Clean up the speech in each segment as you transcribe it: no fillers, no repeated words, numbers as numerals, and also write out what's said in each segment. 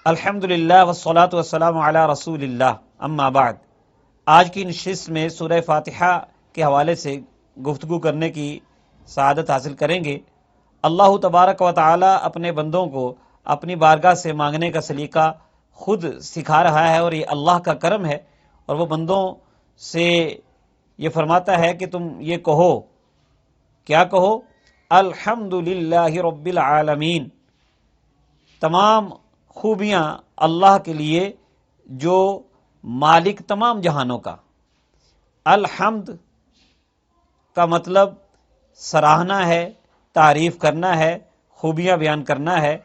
الحمدللہ والصلاة والسلام علی رسول اللہ، اما بعد۔ آج کی نشست میں سورہ فاتحہ کے حوالے سے گفتگو کرنے کی سعادت حاصل کریں گے۔ اللہ تبارک و تعالی اپنے بندوں کو اپنی بارگاہ سے مانگنے کا سلیقہ خود سکھا رہا ہے، اور یہ اللہ کا کرم ہے، اور وہ بندوں سے یہ فرماتا ہے کہ تم یہ کہو، کیا کہو؟ الحمدللہ رب العالمین، تمام خوبیاں اللہ کے لیے جو مالک تمام جہانوں کا۔ الحمد کا مطلب سراہنا ہے، تعریف کرنا ہے، خوبیاں بیان کرنا ہے۔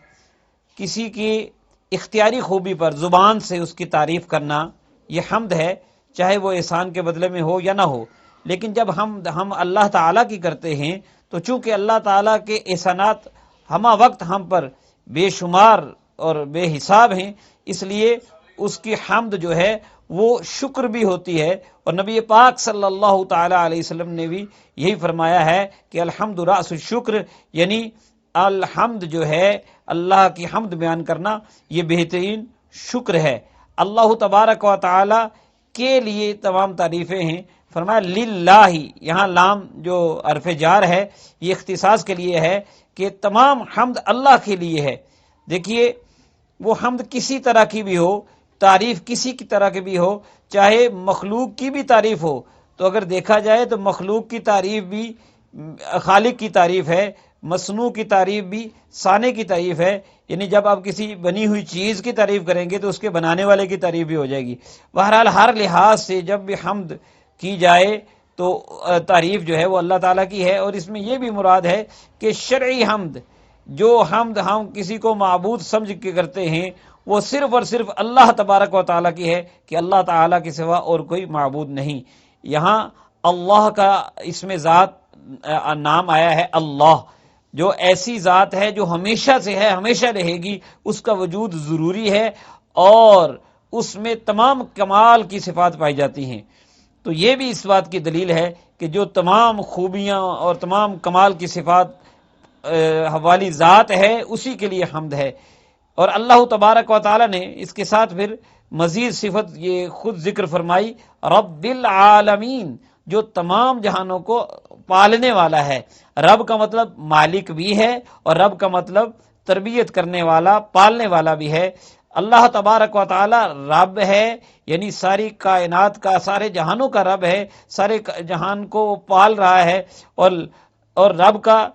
کسی کی اختیاری خوبی پر زبان سے اس کی تعریف کرنا یہ حمد ہے، چاہے وہ احسان کے بدلے میں ہو یا نہ ہو۔ لیکن جب ہم اللہ تعالیٰ کی کرتے ہیں تو چونکہ اللہ تعالیٰ کے احسانات ہمہ وقت ہم پر بے شمار اور بے حساب ہیں، اس لیے اس کی حمد جو ہے وہ شکر بھی ہوتی ہے، اور نبی پاک صلی اللہ تعالی علیہ وسلم نے بھی یہی فرمایا ہے کہ الحمد رأس الشکر، یعنی الحمد جو ہے اللہ کی حمد بیان کرنا یہ بہترین شکر ہے۔ اللہ تبارک و تعالی کے لیے تمام تعریفیں ہیں۔ فرمایا للہ، یہاں لام جو حرف جار ہے یہ اختصاص کے لیے ہے کہ تمام حمد اللہ کے لیے ہے۔ دیکھیے، وہ حمد کسی طرح کی بھی ہو، تعریف کسی کی طرح کی بھی ہو، چاہے مخلوق کی بھی تعریف ہو، تو اگر دیکھا جائے تو مخلوق کی تعریف بھی خالق کی تعریف ہے، مصنوع کی تعریف بھی صانع کی تعریف ہے۔ یعنی جب آپ کسی بنی ہوئی چیز کی تعریف کریں گے تو اس کے بنانے والے کی تعریف بھی ہو جائے گی۔ بہرحال ہر لحاظ سے جب بھی حمد کی جائے تو تعریف جو ہے وہ اللہ تعالیٰ کی ہے، اور اس میں یہ بھی مراد ہے کہ شرعی حمد، جو حمد ہم کسی کو معبود سمجھ کے کرتے ہیں، وہ صرف اور صرف اللہ تبارک و تعالیٰ کی ہے، کہ اللہ تعالیٰ کے سوا اور کوئی معبود نہیں۔ یہاں اللہ کا اسم ذات نام آیا ہے اللہ، جو ایسی ذات ہے جو ہمیشہ سے ہے، ہمیشہ رہے گی، اس کا وجود ضروری ہے، اور اس میں تمام کمال کی صفات پائی جاتی ہیں۔ تو یہ بھی اس بات کی دلیل ہے کہ جو تمام خوبیاں اور تمام کمال کی صفات والی ذات ہے اسی کے لیے حمد ہے۔ اور اللہ تبارک و تعالی نے اس کے ساتھ پھر مزید صفت یہ خود ذکر فرمائی، رب العالمین، جو تمام جہانوں کو پالنے والا ہے۔ رب کا مطلب مالک بھی ہے، اور رب کا مطلب تربیت کرنے والا، پالنے والا بھی ہے۔ اللہ تبارک و تعالی رب ہے، یعنی ساری کائنات کا، سارے جہانوں کا رب ہے، سارے جہان کو وہ پال رہا ہے۔ اور رب کا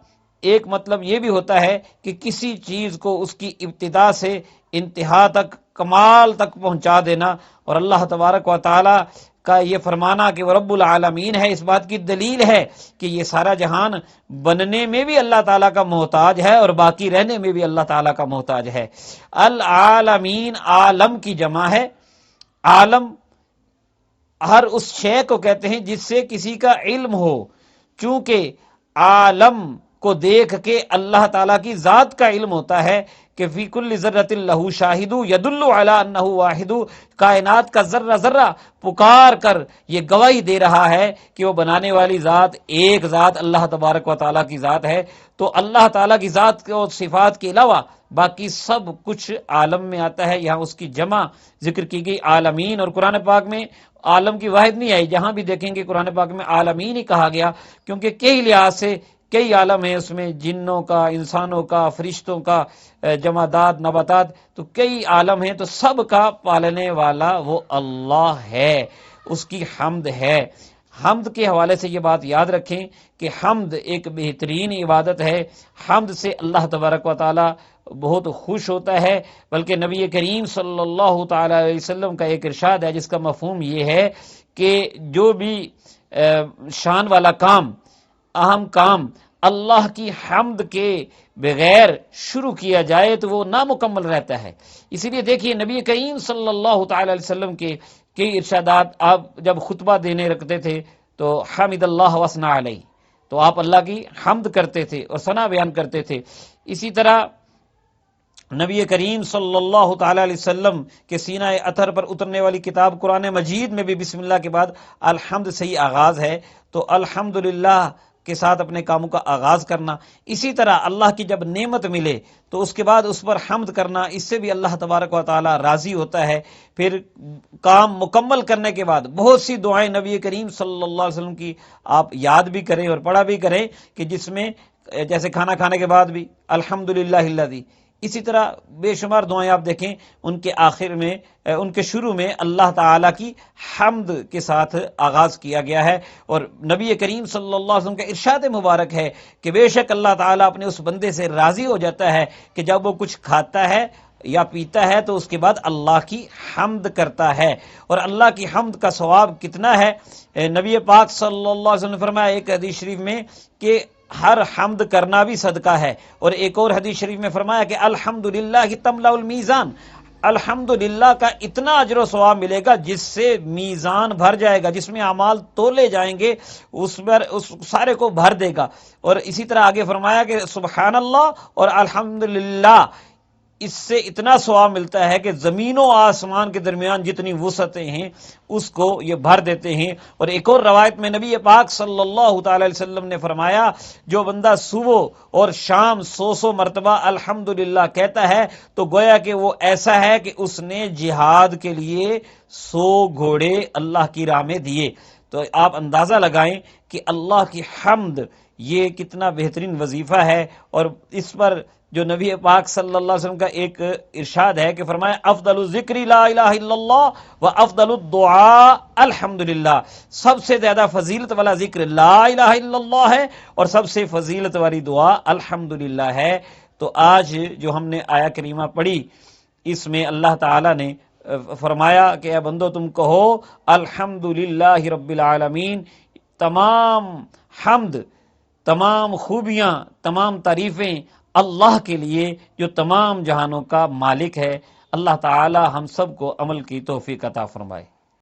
ایک مطلب یہ بھی ہوتا ہے کہ کسی چیز کو اس کی ابتدا سے انتہا تک، کمال تک پہنچا دینا۔ اور اللہ تبارک و تعالی کا یہ فرمانا کہ وہ رب العالمین ہے، اس بات کی دلیل ہے کہ یہ سارا جہان بننے میں بھی اللہ تعالیٰ کا محتاج ہے، اور باقی رہنے میں بھی اللہ تعالیٰ کا محتاج ہے۔ العالمین عالم کی جمع ہے۔ عالم ہر اس شے کو کہتے ہیں جس سے کسی کا علم ہو، چونکہ عالم کو دیکھ کے اللہ تعالیٰ کی ذات کا علم ہوتا ہے کہ فی کل ذرۃ لہ شاہد یدل علی انہ واحد، کائنات کا ذرہ ذرہ پکار کر یہ گواہی دے رہا ہے کہ وہ بنانے والی ذات ایک ذات اللہ تبارک و تعالیٰ کی ذات ہے۔ تو اللہ تعالیٰ کی ذات اور صفات کے علاوہ باقی سب کچھ عالم میں آتا ہے۔ یہاں اس کی جمع ذکر کی گئی عالمین، اور قرآن پاک میں عالم کی واحد نہیں آئی، جہاں بھی دیکھیں گے قرآن پاک میں عالمین ہی کہا گیا، کیونکہ کئی لحاظ سے کئی عالم ہیں، اس میں جنوں کا، انسانوں کا، فرشتوں کا، جمادات، نباتات، تو کئی عالم ہیں، تو سب کا پالنے والا وہ اللہ ہے، اس کی حمد ہے۔ حمد کے حوالے سے یہ بات یاد رکھیں کہ حمد ایک بہترین عبادت ہے۔ حمد سے اللہ تبارک و تعالی بہت خوش ہوتا ہے، بلکہ نبی کریم صلی اللہ تعالی علیہ وسلم کا ایک ارشاد ہے جس کا مفہوم یہ ہے کہ جو بھی شان والا کام، اہم کام اللہ کی حمد کے بغیر شروع کیا جائے تو وہ نامکمل رہتا ہے۔ اسی لیے دیکھیے نبی کریم صلی اللہ تعالی علیہ وسلم کے کئی ارشادات، آپ جب خطبہ دینے رکھتے تھے تو حمد اللہ وثنا علیہ، تو آپ اللہ کی حمد کرتے تھے اور ثنا بیان کرتے تھے۔ اسی طرح نبی کریم صلی اللہ تعالی علیہ وسلم کے سینہ اطہر پر اترنے والی کتاب قرآن مجید میں بھی بسم اللہ کے بعد الحمد سے ہی آغاز ہے۔ تو الحمدللہ کے ساتھ اپنے کاموں کا آغاز کرنا، اسی طرح اللہ کی جب نعمت ملے تو اس کے بعد اس پر حمد کرنا، اس سے بھی اللہ تبارک و تعالی راضی ہوتا ہے۔ پھر کام مکمل کرنے کے بعد بہت سی دعائیں نبی کریم صلی اللہ علیہ وسلم کی آپ یاد بھی کریں اور پڑھا بھی کریں، کہ جس میں جیسے کھانا کھانے کے بعد بھی الحمدللہ الذی، اسی طرح بے شمار دعائیں آپ دیکھیں ان کے آخر میں، ان کے شروع میں اللہ تعالیٰ کی حمد کے ساتھ آغاز کیا گیا ہے۔ اور نبی کریم صلی اللہ علیہ وسلم کا ارشاد مبارک ہے کہ بے شک اللہ تعالیٰ اپنے اس بندے سے راضی ہو جاتا ہے کہ جب وہ کچھ کھاتا ہے یا پیتا ہے تو اس کے بعد اللہ کی حمد کرتا ہے۔ اور اللہ کی حمد کا ثواب کتنا ہے، نبی پاک صلی اللہ علیہ وسلم نے فرمایا ایک حدیث شریف میں کہ ہر حمد کرنا بھی صدقہ ہے، اور ایک اور حدیث شریف میں فرمایا کہ الحمدللہ تملأ المیزان، الحمدللہ کا اتنا اجر و ثواب ملے گا جس سے میزان بھر جائے گا، جس میں اعمال تولے جائیں گے اس پر اس سارے کو بھر دے گا۔ اور اسی طرح آگے فرمایا کہ سبحان اللہ اور الحمدللہ، اس سے اتنا ثواب ملتا ہے کہ زمین و آسمان کے درمیان جتنی وسعتیں ہیں اس کو یہ بھر دیتے ہیں۔ اور ایک اور روایت میں نبی پاک صلی اللہ تعالی علیہ وسلم نے فرمایا جو بندہ صبح اور شام 100 مرتبہ الحمدللہ کہتا ہے تو گویا کہ وہ ایسا ہے کہ اس نے جہاد کے لیے 100 گھوڑے اللہ کی راہ میں دیے۔ تو آپ اندازہ لگائیں کہ اللہ کی حمد یہ کتنا بہترین وظیفہ ہے، اور اس پر جو نبی پاک صلی اللہ علیہ وسلم کا ایک ارشاد ہے کہ فرمایا افضل الذکر لا الہ الا اللہ و افضل الدعاء الحمدللہ، سب سے زیادہ فضیلت والا ذکر لا الہ الا اللہ ہے اور سب سے فضیلت والی دعا الحمدللہ ہے۔ تو آج جو ہم نے آیا کریمہ پڑھی اس میں اللہ تعالی نے فرمایا کہ اے بندو تم کہو الحمدللہ رب العالمین، تمام حمد، تمام خوبیاں، تمام تعریفیں اللہ کے لیے جو تمام جہانوں کا مالک ہے۔ اللہ تعالی ہم سب کو عمل کی توفیق عطا فرمائے۔